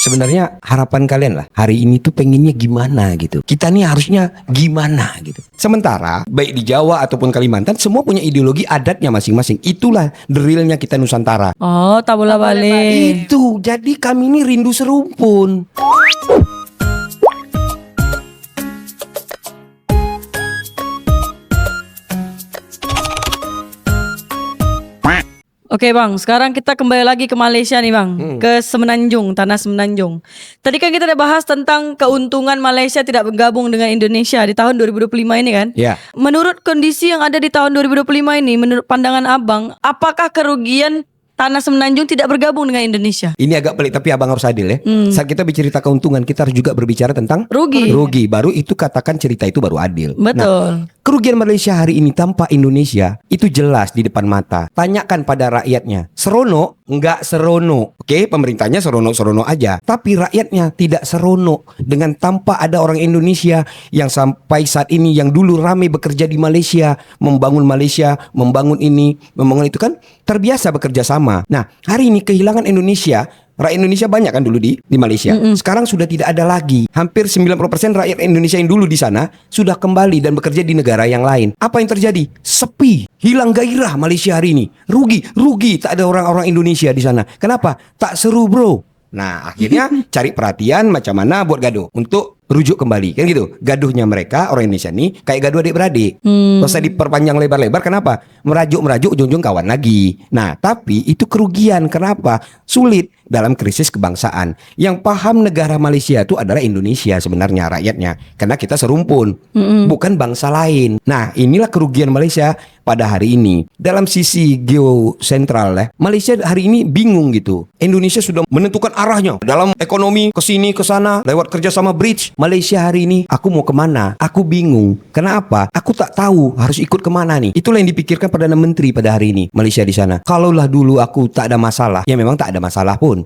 Sebenarnya harapan kalian lah hari ini tuh pengennya gimana gitu. Kita nih harusnya gimana gitu. Sementara baik di Jawa ataupun Kalimantan semua punya ideologi adatnya masing-masing. Itulah the realnya kita Nusantara. Oh, tak boleh balik. Itu jadi kami ini rindu serumpun. Oke bang, sekarang kita kembali lagi ke Malaysia nih bang, ke Semenanjung, tanah Semenanjung. Tadi kan kita udah bahas tentang keuntungan Malaysia tidak bergabung dengan Indonesia di tahun 2025 ini kan. Ya. Menurut kondisi yang ada di tahun 2025 ini, menurut pandangan abang, apakah kerugian tanah Semenanjung tidak bergabung dengan Indonesia? Ini agak pelik tapi abang harus adil ya. Saat kita bercerita keuntungan kita harus juga berbicara tentang Rugi. Baru itu katakan cerita itu baru adil. Betul. Kerugian Malaysia hari ini tanpa Indonesia itu jelas di depan mata. Tanyakan pada rakyatnya. Seronok? Enggak seronok. Oke, pemerintahnya seronok-seronok aja. Tapi rakyatnya tidak seronok dengan tanpa ada orang Indonesia yang sampai saat ini yang dulu ramai bekerja di Malaysia, membangun ini, membangun itu kan terbiasa bekerja sama. Nah, hari ini kehilangan Indonesia. Rakyat Indonesia banyak kan dulu di Malaysia. Sekarang sudah tidak ada lagi. Hampir 90% rakyat Indonesia yang dulu di sana sudah kembali dan bekerja di negara yang lain. Apa yang terjadi? Sepi. Hilang gairah Malaysia hari ini. Rugi. Tak ada orang-orang Indonesia di sana. Kenapa? Tak seru bro. Nah akhirnya cari perhatian macam mana buat gaduh untuk rujuk kembali kan gitu. Gaduhnya mereka orang Indonesia nih kayak gaduh adik-beradik. Gak usah diperpanjang lebar-lebar. Kenapa? Merajuk ujung-ujung kawan lagi. Nah tapi itu kerugian. Kenapa? Sulit dalam krisis kebangsaan. Yang paham negara Malaysia itu adalah Indonesia sebenarnya rakyatnya. Karena kita serumpun, bukan bangsa lain. Nah inilah kerugian Malaysia pada hari ini. Dalam sisi geosentral Malaysia hari ini bingung gitu. Indonesia sudah menentukan arahnya dalam ekonomi kesini kesana lewat kerjasama bridge. Malaysia hari ini aku mau kemana? Aku bingung. Kenapa? Aku tak tahu harus ikut kemana nih. Itulah yang dipikirkan Perdana Menteri pada hari ini Malaysia di sana. Kalaulah dulu aku tak ada masalah, ya memang tak ada masalah pun.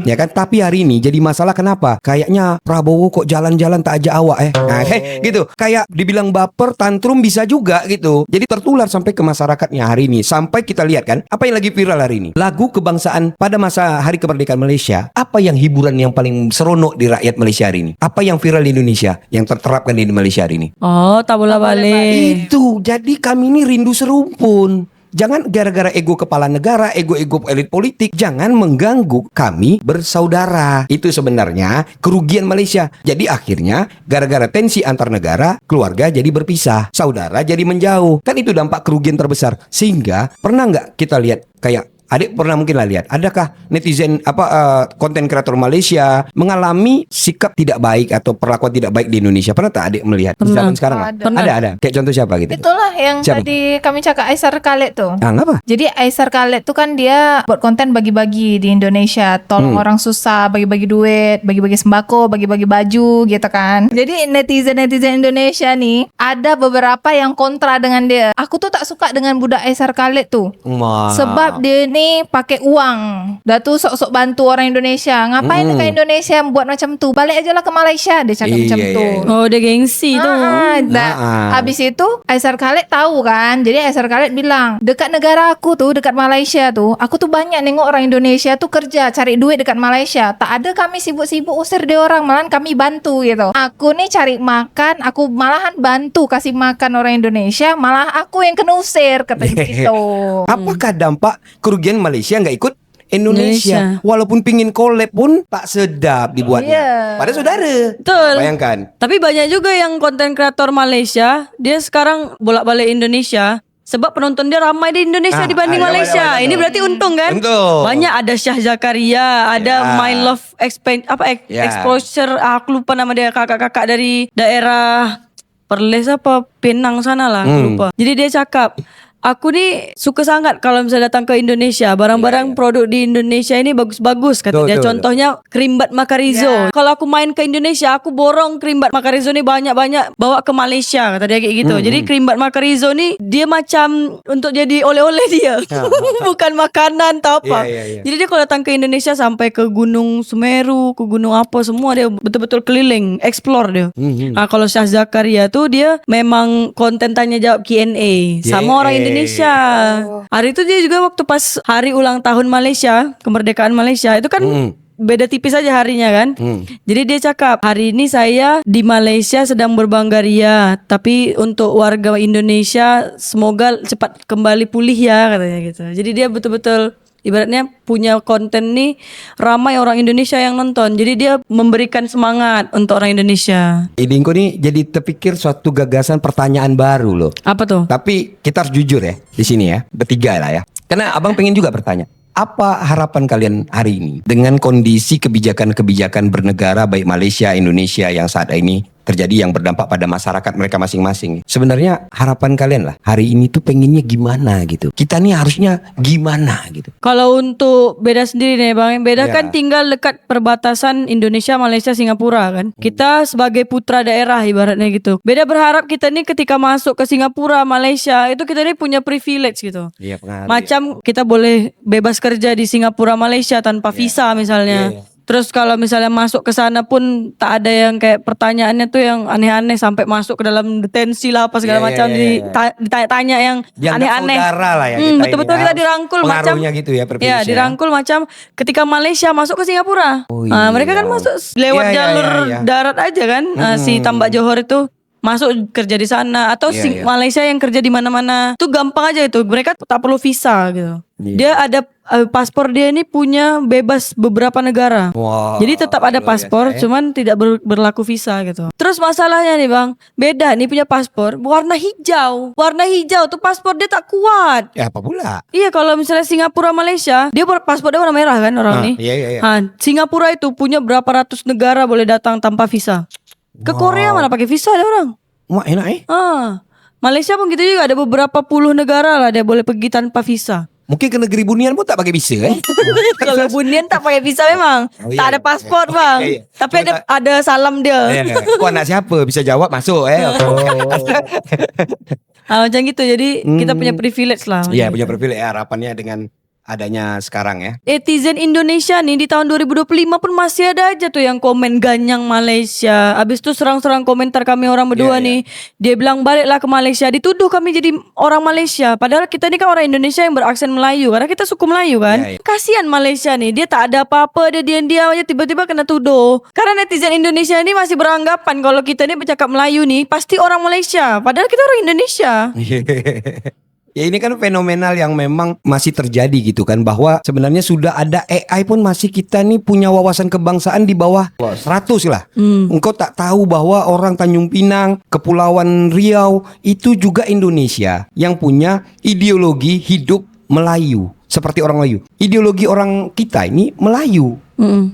Ya kan? Tapi hari ini jadi masalah kenapa? Kayaknya Prabowo kok jalan-jalan tak ajak awak Nah, gitu. Kayak dibilang baper, tantrum bisa juga gitu. Jadi tertular sampai ke masyarakatnya hari ini. Sampai kita lihat kan apa yang lagi viral hari ini. Lagu kebangsaan pada masa Hari Kemerdekaan Malaysia. Apa yang hiburan yang paling seronok di rakyat Malaysia hari ini? Apa yang viral di Indonesia yang terterapkan di Malaysia hari ini? Oh, tak boleh balik. Itu. Jadi kami ini rindu serumpun. Jangan gara-gara ego kepala negara, ego elit politik, jangan mengganggu kami bersaudara. Itu sebenarnya kerugian Malaysia. Jadi akhirnya gara-gara tensi antar negara, keluarga jadi berpisah, saudara jadi menjauh. Kan itu dampak kerugian terbesar. Sehingga pernah nggak kita lihat kayak adik pernah mungkin lah lihat, adakah netizen konten kreator Malaysia mengalami sikap tidak baik atau perlakuan tidak baik di Indonesia? Pernah tak adik melihat di zaman sekarang? Ada. Kayak contoh siapa gitu? Itulah yang Siapa? tadi kami cakap Aisar Khalid tuh. Ngapa? Jadi Aisar Khalid tuh kan dia buat konten bagi-bagi di Indonesia, tolong orang susah, bagi-bagi duit, bagi-bagi sembako, bagi-bagi baju gitu kan. Jadi netizen Indonesia nih ada beberapa yang kontra dengan dia. Aku tuh tak suka dengan budak Aisar Khalid tuh. Sebab dia ni pakai uang. Dah tu sok-sok bantu orang Indonesia. Ngapain dekat Indonesia buat macam tu? Balik aja lah ke Malaysia. Dia cakap macam tu. Oh, dia gengsi tu. Habis itu Aisar Khalid tahu kan. Jadi Aisar Khalid bilang, dekat negara aku tu, dekat Malaysia tu, aku tu banyak nengok orang Indonesia tu kerja, cari duit dekat Malaysia. Tak ada kami sibuk-sibuk usir dia orang, malahan kami bantu gitu. Aku ni cari makan, aku malahan bantu kasih makan orang Indonesia, malah aku yang kena usir, kata gitu. Apakah dampak kerugian Malaysia nggak ikut Indonesia? Walaupun pingin collab pun tak sedap dibuatnya. Padahal saudara. Betul. Bayangkan. Tapi banyak juga yang konten kreator Malaysia, dia sekarang bolak-balik Indonesia. Sebab penonton dia ramai di Indonesia dibanding Malaysia. Ini berarti untung kan? Untung. Banyak ada Syah Zakaria, ada My Love Exposure, aku lupa nama dia, kakak-kakak dari daerah Perlis apa Penang sana lah, aku lupa. Jadi dia cakap, aku ni suka sangat kalau misalnya datang ke Indonesia. Barang-barang produk di Indonesia ini bagus-bagus kata dia. Contohnya Krimbat Makarizo. Kalau aku main ke Indonesia, aku borong Krimbat Makarizo ni banyak-banyak bawa ke Malaysia kata dia kayak gitu. Jadi Krimbat Makarizo ni dia macam untuk jadi oleh-oleh dia. Bukan makanan atau apa. Jadi dia kalau datang ke Indonesia sampai ke Gunung Semeru, ke gunung apa semua, dia betul-betul keliling, explore dia. Kalau Syah Zakaria tu dia memang konten tanya jawab Q&A sama orang Indonesia. Hari itu dia juga waktu pas hari ulang tahun Malaysia, kemerdekaan Malaysia, itu kan beda tipis aja harinya kan. Jadi dia cakap, hari ini saya di Malaysia sedang berbangga ria, tapi untuk warga Indonesia semoga cepat kembali pulih ya, katanya gitu. Jadi dia betul-betul ibaratnya punya konten nih ramai orang Indonesia yang nonton. Jadi dia memberikan semangat untuk orang Indonesia. Idingko nih jadi terpikir suatu gagasan pertanyaan baru loh. Apa tuh? Tapi kita harus jujur ya di sini ya, bertiga lah ya. Karena abang pengen juga bertanya, apa harapan kalian hari ini dengan kondisi kebijakan-kebijakan bernegara baik Malaysia, Indonesia yang saat ini terjadi yang berdampak pada masyarakat mereka masing-masing. Sebenarnya harapan kalian lah hari ini tuh pengennya gimana gitu. Kita nih harusnya gimana gitu. Kalau untuk beda sendiri nih Bang, beda Ya. kan tinggal dekat perbatasan Indonesia, Malaysia, Singapura kan. Kita sebagai putra daerah ibaratnya gitu. Beda berharap kita nih ketika masuk ke Singapura, Malaysia, itu kita nih punya privilege gitu. Iya, pengaruh. Macam kita boleh bebas kerja di Singapura, Malaysia tanpa visa misalnya. Iya. Terus kalau misalnya masuk ke sana pun tak ada yang kayak pertanyaannya tuh yang aneh-aneh sampai masuk ke dalam detensi lah apa segala Iya, macam iya, iya. ditanya-tanya yang Dianggap aneh-aneh. saudara lah ya kita ini. Betul-betul kita dirangkul macam pengaruhnya gitu ya privilege ya, dirangkul macam ketika Malaysia masuk ke Singapura. Oh, Mereka kan iya. masuk lewat Iya, iya, jalur iya. darat aja kan. Si Tambak Johor itu masuk kerja di sana atau Iya, iya. Malaysia yang kerja di mana-mana. Itu gampang aja itu. Mereka tak perlu visa gitu. Iya. Dia ada paspor dia ini punya bebas beberapa negara. Wow, Jadi tetap ada luar paspor, biasa, ya. cuman tidak berlaku visa gitu. Terus masalahnya nih Bang, beda nih punya paspor warna hijau. Warna hijau tuh paspor dia tak kuat. Ya apa pula? Iya, kalau misalnya Singapura, Malaysia, dia paspor dia warna merah kan orang nih. Iya, iya, iya. Singapura itu punya berapa ratus negara boleh datang tanpa visa. Ke Korea mana pakai visa ada orang. Wah enak Malaysia pun gitu juga, ada beberapa puluh negara lah dia boleh pergi tanpa visa. Mungkin ke negeri bunian pun tak pakai visa Kalau Bunian tak pakai visa memang. Oh, iya. Tak ada paspor Bang. Iya, iya. Tapi Cuma ada salam dia. Kau anak siapa? Bisa jawab masuk Macam gitu. Jadi kita punya privilege lah. Iya punya privilege ya, harapannya dengan adanya sekarang ya. Netizen Indonesia nih di tahun 2025 pun masih ada aja tuh yang komen ganyang Malaysia. Habis itu serang-serang komentar kami orang berdua Iya, nih. Dia bilang baliklah ke Malaysia. Dituduh kami jadi orang Malaysia. Padahal kita ini kan orang Indonesia yang beraksen Melayu. Karena kita suku Melayu kan. Iya, iya. Kasihan Malaysia nih. Dia tak ada apa-apa. Dia diam-diam aja tiba-tiba kena tuduh. Karena netizen Indonesia ini masih beranggapan kalau kita ini bercakap Melayu nih pasti orang Malaysia. Padahal kita orang Indonesia. Ya ini kan fenomenal yang memang masih terjadi gitu kan, bahwa sebenarnya sudah ada AI pun masih kita nih punya wawasan kebangsaan di bawah 100 lah. Engkau tak tahu bahwa orang Tanjung Pinang, Kepulauan Riau itu juga Indonesia yang punya ideologi hidup Melayu seperti orang Melayu. Ideologi orang kita ini Melayu.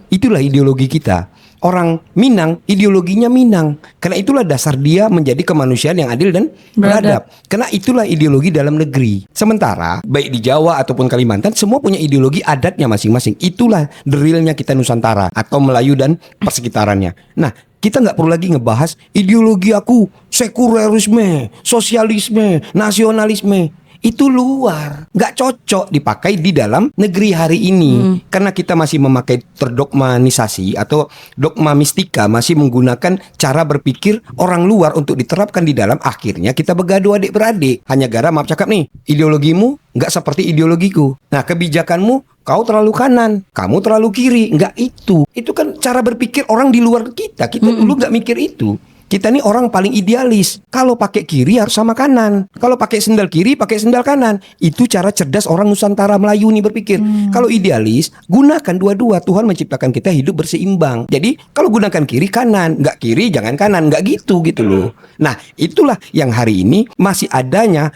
Itulah ideologi kita. Orang Minang, ideologinya Minang. Karena itulah dasar dia menjadi kemanusiaan yang adil dan beradab. Karena itulah ideologi dalam negeri. Sementara baik di Jawa ataupun Kalimantan semua punya ideologi adatnya masing-masing. Itulah the realnya kita Nusantara atau Melayu dan persekitarannya. Nah, kita nggak perlu lagi ngebahas ideologi aku sekulerisme, sosialisme, nasionalisme. Itu luar, nggak cocok dipakai di dalam negeri hari ini. Karena kita masih memakai terdogmanisasi atau dogma mistika, masih menggunakan cara berpikir orang luar untuk diterapkan di dalam. Akhirnya kita bergaduh adik-beradik. Hanya gara maaf cakap nih, ideologimu nggak seperti ideologiku. Nah, kebijakanmu kau terlalu kanan, kamu terlalu kiri. Nggak itu. Itu kan cara berpikir orang di luar kita. Kita dulu nggak mikir itu. Kita nih orang paling idealis. Kalau pakai kiri harus sama kanan. Kalau pakai sendal kiri, pakai sendal kanan. Itu cara cerdas orang Nusantara Melayu nih berpikir. Kalau idealis, gunakan dua-dua. Tuhan menciptakan kita hidup berseimbang. Jadi kalau gunakan kiri kanan, nggak kiri jangan kanan, nggak gitu loh. Nah, itulah yang hari ini masih adanya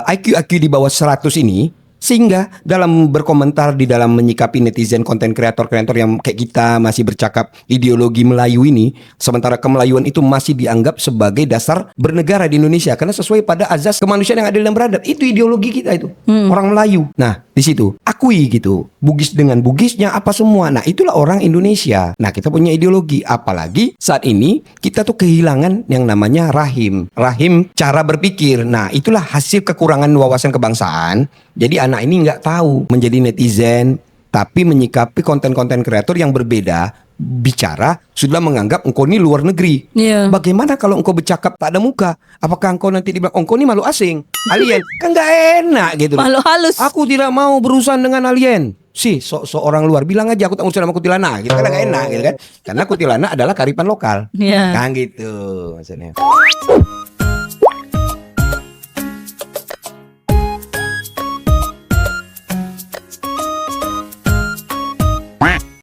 IQ di bawah 100 ini. Sehingga dalam berkomentar di dalam menyikapi netizen konten kreator yang kayak kita masih bercakap ideologi Melayu ini, sementara kemelayuan itu masih dianggap sebagai dasar bernegara di Indonesia karena sesuai pada azas kemanusiaan yang adil dan beradab. Itu ideologi kita itu, orang Melayu. Nah, di situ akui gitu, Bugis dengan Bugisnya apa semua. Nah, itulah orang Indonesia. Nah, kita punya ideologi, apalagi saat ini kita tuh kehilangan yang namanya rahim cara berpikir. Nah, itulah hasil kekurangan wawasan kebangsaan. Jadi anak ini nggak tahu menjadi netizen, tapi menyikapi konten-konten kreator yang berbeda, bicara sudah menganggap engkau ini luar negeri. Iya. Bagaimana kalau engkau bercakap tak ada muka? Apakah engkau nanti dibilang engkau ini malu asing, alien? Kan nggak enak gitu. Malu halus. Aku tidak mau berurusan dengan alien. Seorang luar bilang aja aku tak urusan sama kuntilanak gitu kan gak enak gitu kan. Karena kuntilanak adalah kearifan lokal. Iya. Kan gitu maksudnya.